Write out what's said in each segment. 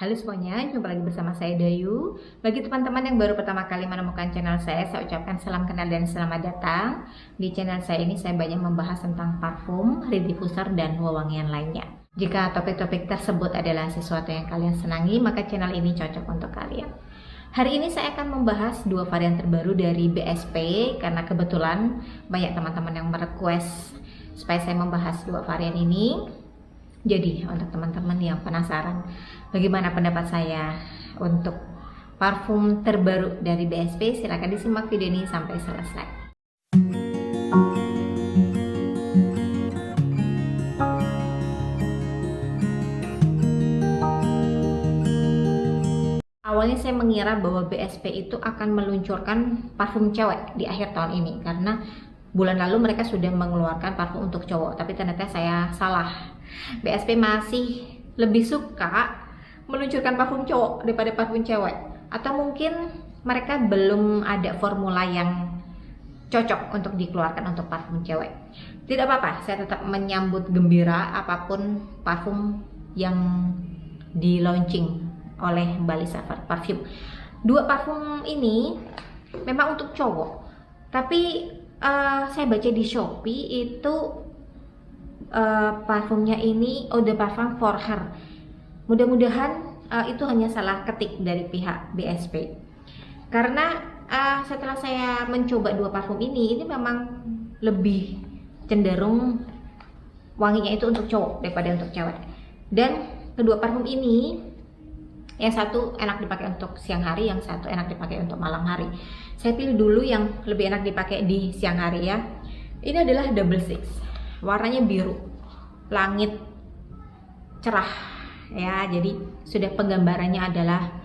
Halo semuanya, jumpa lagi bersama saya Dayu. Bagi teman-teman yang baru pertama kali menemukan channel saya ucapkan salam kenal dan selamat datang. Di channel saya ini saya banyak membahas tentang parfum, diffuser, dan wewangian lainnya. Jika topik-topik tersebut adalah sesuatu yang kalian senangi, maka channel ini cocok untuk kalian. Hari ini saya akan membahas dua varian terbaru dari BSP, karena kebetulan banyak teman-teman yang merequest supaya saya membahas dua varian ini. Jadi untuk teman-teman yang penasaran bagaimana pendapat saya untuk parfum terbaru dari BSP, silahkan disimak video ini sampai selesai. Awalnya saya mengira bahwa BSP itu akan meluncurkan parfum cewek di akhir tahun ini, karena bulan lalu mereka sudah mengeluarkan parfum untuk cowok, tapi ternyata saya salah. BSP masih lebih suka meluncurkan parfum cowok daripada parfum cewek, atau mungkin mereka belum ada formula yang cocok untuk dikeluarkan untuk parfum cewek. Tidak apa-apa, saya tetap menyambut gembira apapun parfum yang di launching oleh Bali Saver Parfum. Dua parfum ini memang untuk cowok, tapi saya baca di Shopee itu parfumnya ini Eau de Parfum for Her. Mudah-mudahan itu hanya salah ketik dari pihak BSP, karena setelah saya mencoba dua parfum ini memang lebih cenderung wanginya itu untuk cowok daripada untuk cewek. Dan kedua parfum ini, yang satu enak dipakai untuk siang hari, yang satu enak dipakai untuk malam hari. Saya pilih dulu yang lebih enak dipakai di siang hari ya. Ini adalah Double Six, warnanya biru langit cerah ya, jadi sudah penggambarannya adalah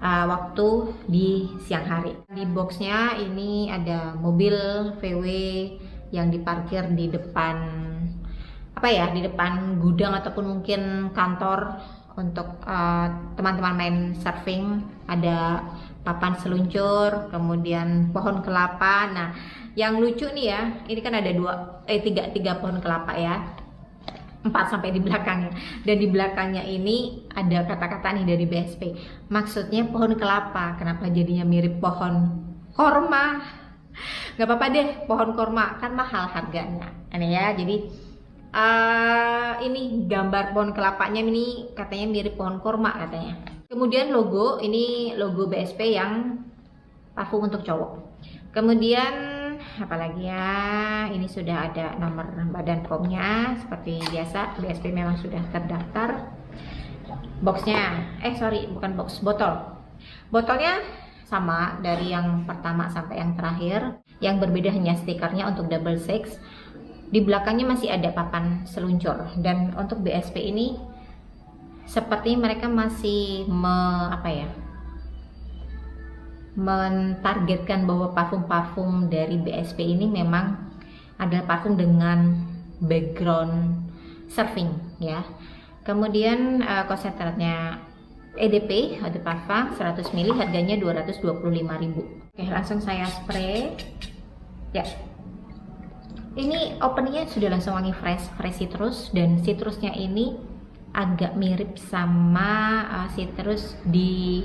waktu di siang hari. Di boxnya ini ada mobil VW yang diparkir di depan di depan gudang ataupun mungkin kantor untuk teman-teman main surfing. Ada papan seluncur, kemudian pohon kelapa. Nah, yang lucu nih ya, ini kan ada tiga pohon kelapa ya, 4 sampai di belakangnya, dan di belakangnya ini ada kata-kata nih dari BSP. Maksudnya pohon kelapa, kenapa jadinya mirip pohon korma? Gak apa-apa deh, pohon korma kan mahal harganya, ini ya. Jadi ini gambar pohon kelapanya ini katanya mirip pohon korma katanya. Kemudian logo, ini logo BSP yang parfum untuk cowok. Kemudian apalagi ya, ini sudah ada nomor badan POM-nya seperti biasa. BSP memang sudah terdaftar. Boxnya, bukan box, botolnya sama dari yang pertama sampai yang terakhir. Yang berbeda hanya stikernya untuk Double Six. Di belakangnya masih ada papan seluncur. Dan untuk BSP ini seperti mereka masih mentargetkan bahwa parfum-parfum dari BSP ini memang adalah parfum dengan background surfing ya. Kemudian konsentratnya EDP, Eau de Parfum 100 ml, harganya 225.000. Oke, langsung saya spray ya. Ini openingnya sudah langsung wangi fresh citrus, dan citrusnya ini agak mirip sama citrus di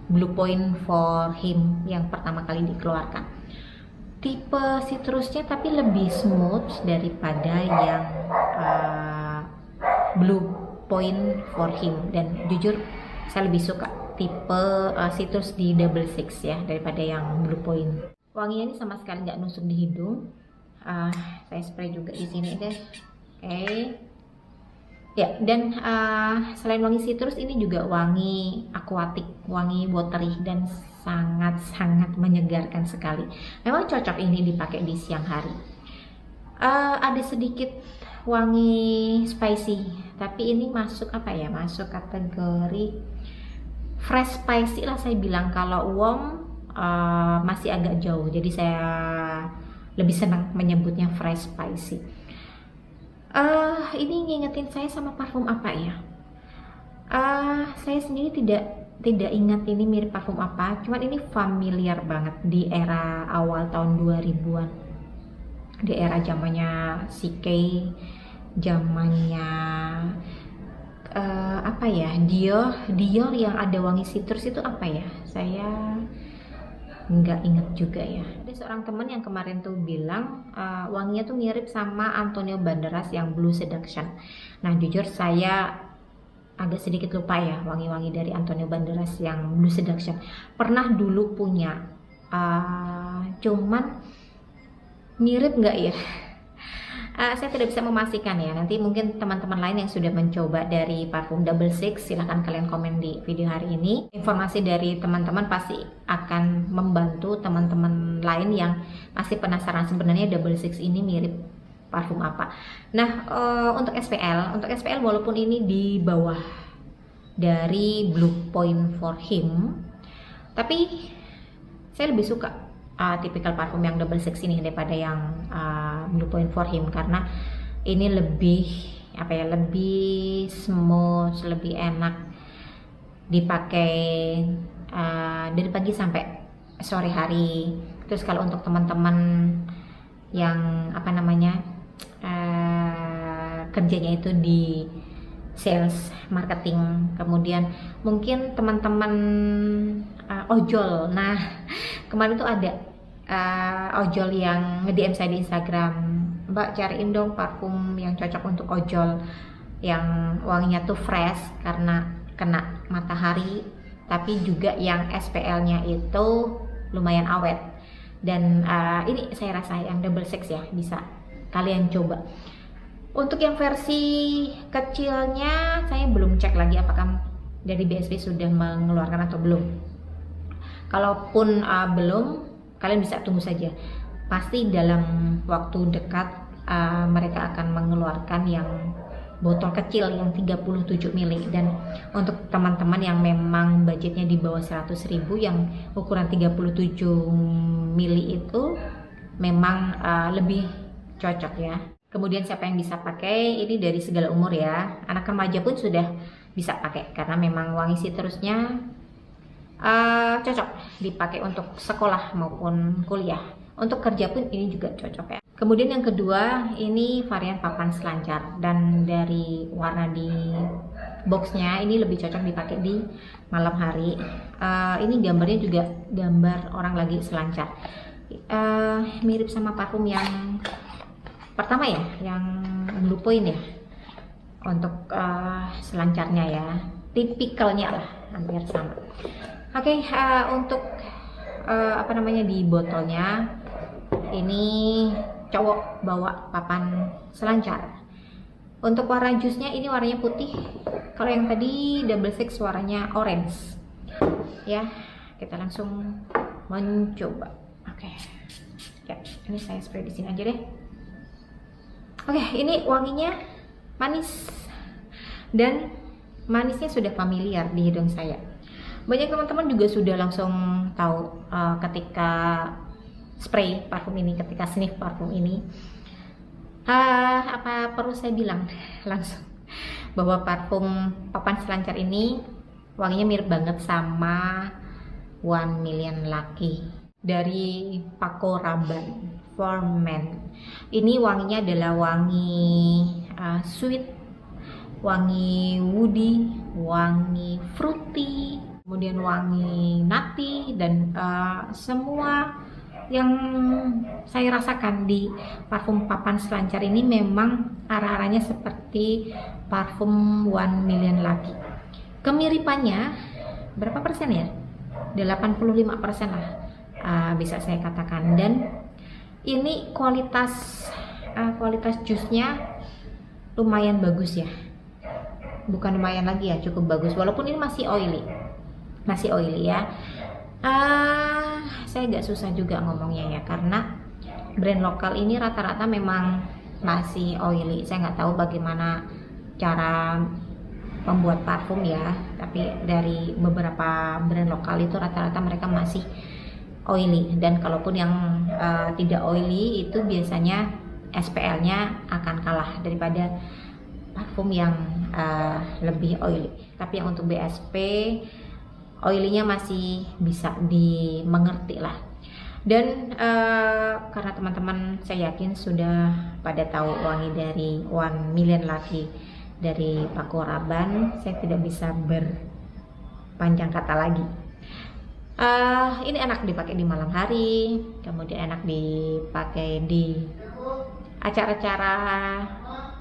Blue Point for Him yang pertama kali dikeluarkan. Tipe citrusnya tapi lebih smooth daripada yang Blue Point for Him, dan jujur saya lebih suka tipe citrus di Double Six ya daripada yang Blue Point. Wanginya ini sama sekali nggak nusuk di hidung. Saya spray juga di sini deh. Oke. Ya, dan selain wangi citrus, ini juga wangi aquatic, wangi watery, dan sangat-sangat menyegarkan sekali. Memang cocok ini dipakai di siang hari. Ada sedikit wangi spicy, tapi ini masuk masuk kategori fresh spicy lah saya bilang. Kalau warm masih agak jauh, jadi saya lebih senang menyebutnya fresh spicy. Ini ngingetin saya sama parfum apa ya? Saya sendiri tidak ingat ini mirip parfum apa, cuman ini familiar banget di era awal tahun 2000-an, di era zamannya CK, zamannya apa ya, Dior yang ada wangi citrus itu apa ya, saya nggak inget juga ya. Ada seorang teman yang kemarin tuh bilang wanginya tuh mirip sama Antonio Banderas yang Blue Seduction. Nah jujur saya agak sedikit lupa ya wangi-wangi dari Antonio Banderas yang Blue Seduction. Pernah dulu punya, cuman mirip nggak ya? Saya tidak bisa memastikan ya. Nanti mungkin teman-teman lain yang sudah mencoba dari parfum Double Six, silahkan kalian komen di video hari ini. Informasi dari teman-teman pasti akan membantu teman-teman lain yang masih penasaran sebenarnya Double Six ini mirip parfum apa. Nah, untuk SPL walaupun ini di bawah dari Blue Point for Him, tapi saya lebih suka tipikal parfum yang Double Six ini daripada yang Blue Point for Him, karena ini lebih apa ya, lebih smooth, lebih enak dipakai dari pagi sampai sore hari. Terus kalau untuk teman-teman yang apa namanya kerjanya itu di sales, marketing, kemudian mungkin teman-teman ojol. Nah kemarin tuh ada ojol yang nge-DM saya di Instagram, Mbak cariin dong parfum yang cocok untuk ojol, yang wanginya tuh fresh karena kena matahari, tapi juga yang SPL-nya itu lumayan awet. Dan ini saya rasa yang Double Six ya, bisa kalian coba. Untuk yang versi kecilnya saya belum cek lagi apakah dari BSP sudah mengeluarkan atau belum. Kalaupun belum, kalian bisa tunggu saja. Pasti dalam waktu dekat mereka akan mengeluarkan yang botol kecil yang 37 ml. Dan untuk teman-teman yang memang budgetnya di bawah 100.000, yang ukuran 37 ml itu memang lebih cocok ya. Kemudian siapa yang bisa pakai, ini dari segala umur ya, anak remaja pun sudah bisa pakai karena memang wangi citrusnya cocok dipakai untuk sekolah maupun kuliah. Untuk kerja pun ini juga cocok ya. Kemudian yang kedua, ini varian papan selancar, dan dari warna di boxnya ini lebih cocok dipakai di malam hari. Ini gambarnya juga gambar orang lagi selancar, mirip sama parfum yang pertama ya, yang Blue Point ya, untuk selancarnya ya, tipikalnya lah hampir sama. Oke, untuk apa namanya di botolnya ini cowok bawa papan selancar. Untuk warna jusnya ini warnanya putih. Kalau yang tadi Double Six warnanya orange. Ya, kita langsung mencoba. Oke. Ya, ini saya spray di sini aja deh. Oke, ini wanginya manis, dan manisnya sudah familiar di hidung saya. Banyak teman-teman juga sudah langsung tahu ketika spray parfum ini, ketika sniff parfum ini. Apa perlu saya bilang langsung bahwa parfum papan selancar ini wanginya mirip banget sama 1 Million Lucky dari Paco Rabanne for Men. Ini wanginya adalah wangi sweet, wangi woody, wangi fruity, kemudian wangi nutty, dan semua yang saya rasakan di parfum papan selancar ini memang arah-arahnya seperti parfum 1 Million Lucky. Kemiripannya berapa persen ya? 85% lah, bisa saya katakan. Dan ini kualitas jusnya lumayan bagus ya, bukan lumayan lagi ya, cukup bagus, walaupun ini masih oily ya. Saya agak susah juga ngomongnya ya, karena brand lokal ini rata-rata memang masih oily. Saya nggak tahu bagaimana cara membuat parfum ya, tapi dari beberapa brand lokal itu rata-rata mereka masih oily. Dan kalaupun yang tidak oily itu biasanya SPL-nya akan kalah daripada parfum yang lebih oily. Tapi yang untuk BSP oily-nya masih bisa dimengerti lah. Dan karena teman-teman saya yakin sudah pada tahu wangi dari 1 Million Lucky dari Paco Rabanne. Saya tidak bisa berpanjang kata lagi. Ini enak dipakai di malam hari, kemudian enak dipakai di acara-acara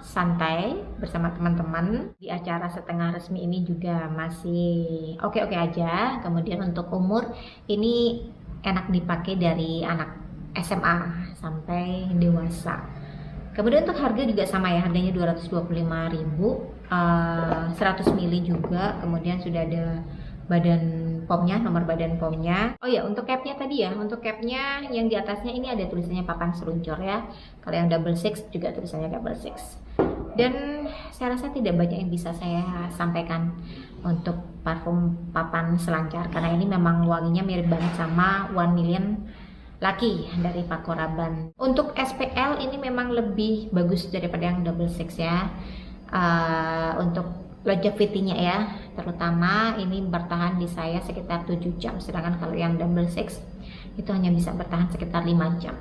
santai bersama teman-teman. Di acara setengah resmi ini juga masih oke-oke aja. Kemudian untuk umur, ini enak dipakai dari anak SMA sampai dewasa. Kemudian untuk harga juga sama ya, harganya 225.000, 100 ml juga. Kemudian sudah ada badan pomnya, nomor badan pomnya. Oh ya, untuk capnya tadi ya, untuk capnya yang di atasnya ini ada tulisannya papan seluncur ya. Kalau yang double six juga tulisannya double six. Dan saya rasa tidak banyak yang bisa saya sampaikan untuk parfum papan selancar, karena ini memang wanginya mirip banget sama 1 Million Lucky dari Paco Rabanne. Untuk SPL ini memang lebih bagus daripada yang double six ya. Untuk longevity-nya ya, terutama ini bertahan di saya sekitar 7 jam, sedangkan kalau yang double six itu hanya bisa bertahan sekitar 5 jam.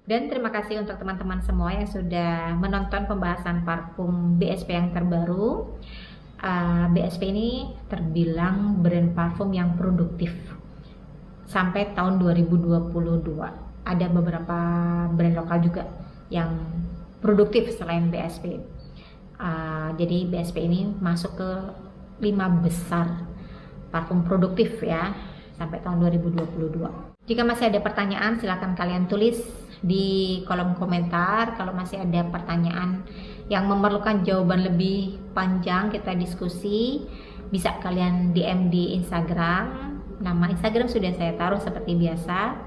Dan terima kasih untuk teman-teman semua yang sudah menonton pembahasan parfum BSP yang terbaru. BSP ini terbilang brand parfum yang produktif sampai tahun 2022. Ada beberapa brand lokal juga yang produktif selain BSP. Jadi BSP ini masuk ke 5 besar parfum produktif ya sampai tahun 2022. Jika masih ada pertanyaan, silahkan kalian tulis di kolom komentar. Kalau masih ada pertanyaan yang memerlukan jawaban lebih panjang, kita diskusi, bisa kalian DM di Instagram. Nama Instagram sudah saya taruh seperti biasa.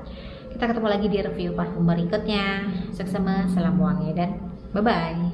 Kita ketemu lagi di review parfum berikutnya. Sukses, salam wangi, dan bye-bye.